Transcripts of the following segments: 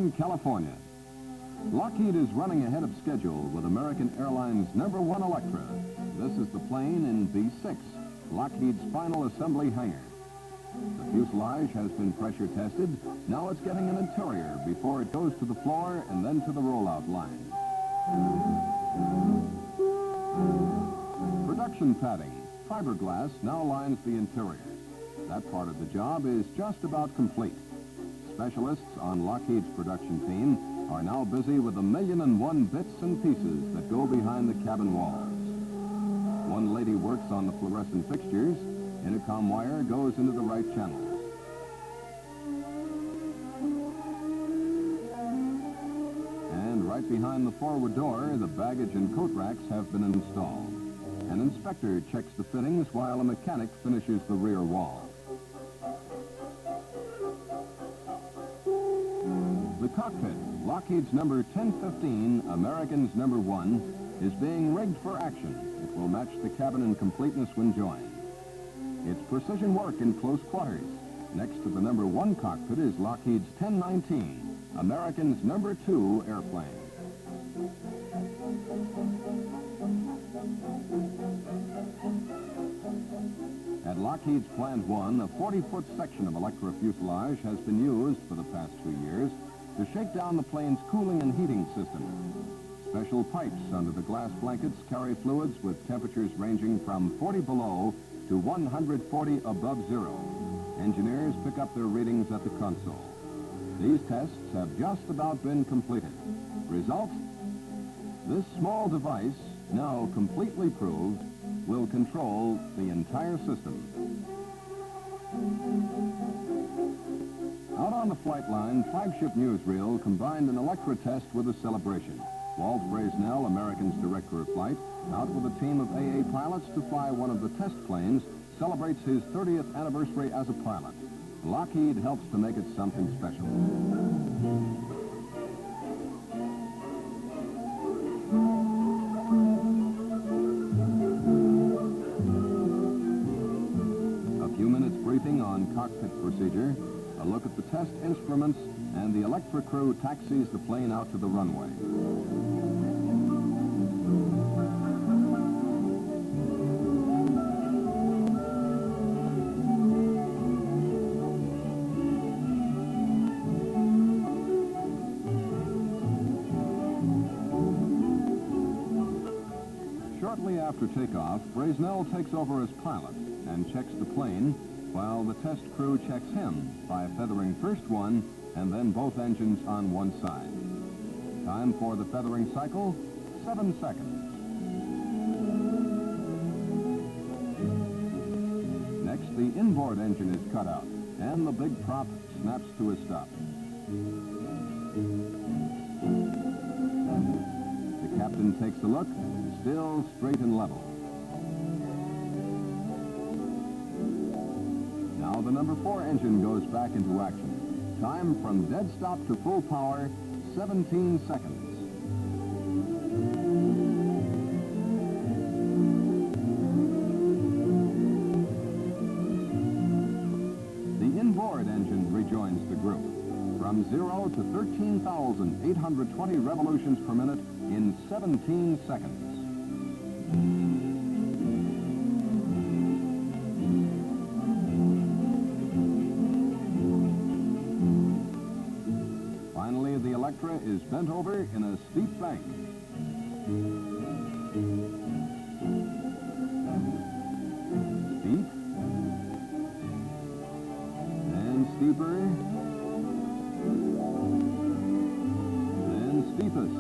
Boeing, California. Lockheed is running ahead of schedule with American Airlines #1 Electra. This is the plane in B6, Lockheed's final assembly hangar. The fuselage has been pressure tested. Now it's getting an interior before it goes to the floor and then to the rollout line. Production padding, fiberglass, now lines the interior. That part of the job is just about complete. Specialists on Lockheed's production team are now busy with 1,000,001 bits and pieces that go behind the cabin walls. One lady works on the fluorescent fixtures. Intercom wire goes into the right channels. And right behind the forward door, the baggage and coat racks have been installed. An inspector checks the fittings while a mechanic finishes the rear wall. The cockpit, Lockheed's number 1015, American's #1, is being rigged for action. It will match the cabin in completeness when joined. It's precision work in close quarters. Next to the #1 cockpit is Lockheed's 1019, American's #2 airplane. At Lockheed's Plant 1, a 40-foot section of Electra fuselage has been used for the past 2 years to shake down the plane's cooling and heating system. Special pipes under the glass blankets carry fluids with temperatures ranging from 40 below to 140 above zero. Engineers pick up their readings at the console. These tests have just about been completed. Result? This small device, now completely proved, will control the entire system. Out on the flight line, Flagship Newsreel combined an Electra test with a celebration. Walt Braznell, American's director of flight, out with a team of AA pilots to fly one of the test planes, celebrates his 30th anniversary as a pilot. Lockheed helps to make it something special. A few minutes briefing on cockpit procedure, a look at the test instruments, and the Electra crew taxis the plane out to the runway. Shortly after takeoff, Braznell takes over as pilot and checks the plane, while the test crew checks him by feathering first one and then both engines on one side. Time for the feathering cycle, 7 seconds. Next, the inboard engine is cut out, and the big prop snaps to a stop. The captain takes a look, still straight and level. Now the #4 engine goes back into action. Time from dead stop to full power, 17 seconds. The inboard engine rejoins the group. From 0 to 13,820 revolutions per minute in 17 seconds. Finally, the Electra is bent over in a steep bank. Steep. And steeper. Then steepest.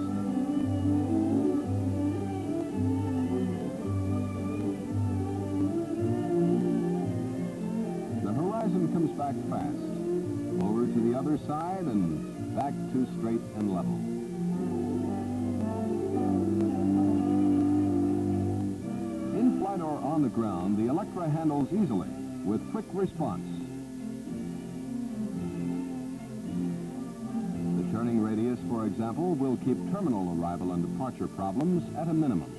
The horizon comes back fast. Over to the other side and back to straight and level. In flight or on the ground, the Electra handles easily with quick response. The turning radius, for example, will keep terminal arrival and departure problems at a minimum.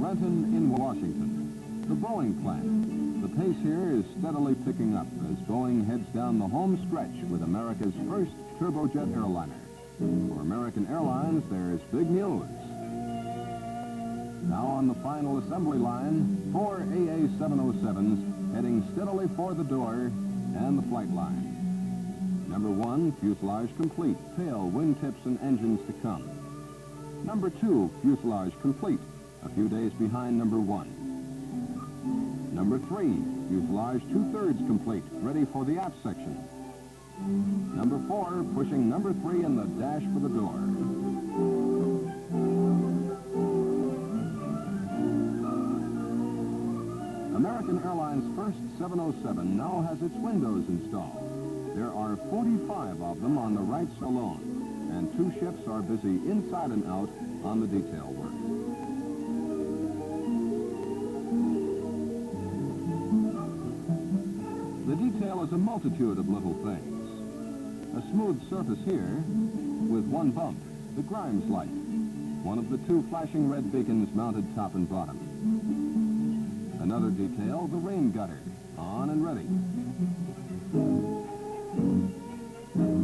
Renton in Washington, the Boeing plant. The pace here is steadily picking up as Boeing heads down the home stretch with America's first turbojet airliner. For American Airlines, there's big news. Now on the final assembly line, 4 AA-707s heading steadily for the door and the flight line. Number 1, fuselage complete, tail, wingtips, and engines to come. Number 2, fuselage complete, a few days behind number 1. Number 3, fuselage 2/3 complete, ready for the aft section. Number 4, pushing number 3 in the dash for the door. American Airlines' first 707 now has its windows installed. There are 45 of them on the right alone, and 2 ships are busy inside and out on the detail work. The detail is a multitude of little things. A smooth surface here with one bump, the Grimes light, one of the 2 flashing red beacons mounted top and bottom. Another detail, the rain gutter, on and ready.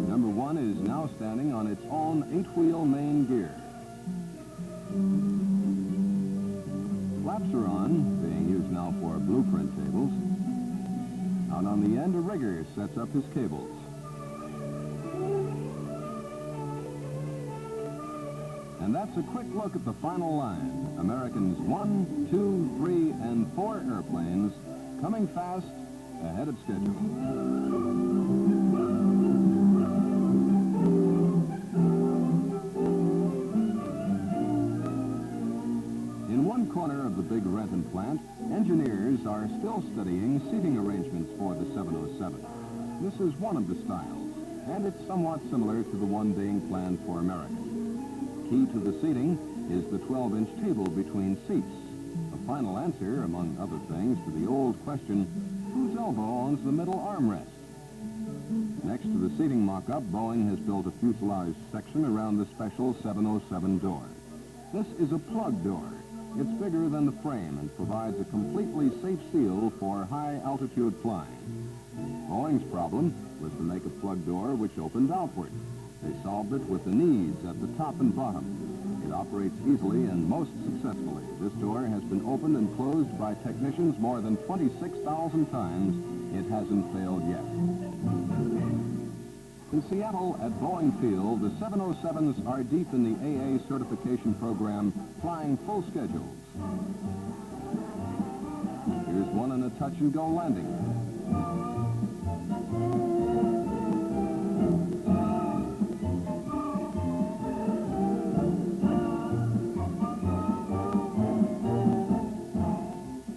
Number 1 is now standing on its own 8-wheel main gear. Flaps are on, being used now for blueprint tables. Out on the end, a rigger sets up his cables. And that's a quick look at the final line. Americans 1, 2, 3, and 4 airplanes coming fast ahead of schedule. In one corner of the big Renton plant, engineers are still studying seating arrangements for the 707. This is one of the styles, and it's somewhat similar to the one being planned for America. Key to the seating is the 12-inch table between seats, a final answer, among other things, to the old question, whose elbow owns the middle armrest? Next to the seating mock-up, Boeing has built a fuselage section around the special 707 door. This is a plug door. It's bigger than the frame and provides a completely safe seal for high-altitude flying. Boeing's problem was to make a plug door which opened outward. They solved it with the knees at the top and bottom. It operates easily and most successfully. This door has been opened and closed by technicians more than 26,000 times. It hasn't failed yet. In Seattle at Boeing Field, the 707s are deep in the AA certification program, flying full schedules. Here's one in a touch-and-go landing.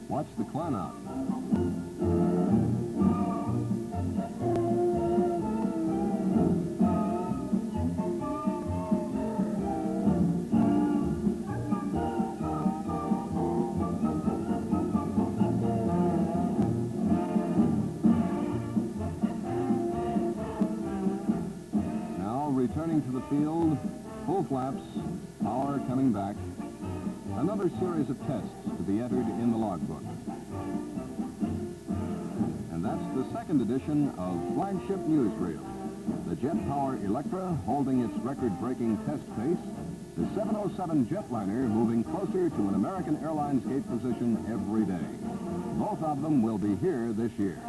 Watch the climb out. Now returning to the field, full flaps, power coming back. Another series of tests to be entered in the logbook. And that's the second edition of Flagship Newsreel. The jet-power Electra holding its record-breaking test pace, the 707 jetliner moving closer to an American Airlines gate position every day. Both of them will be here this year.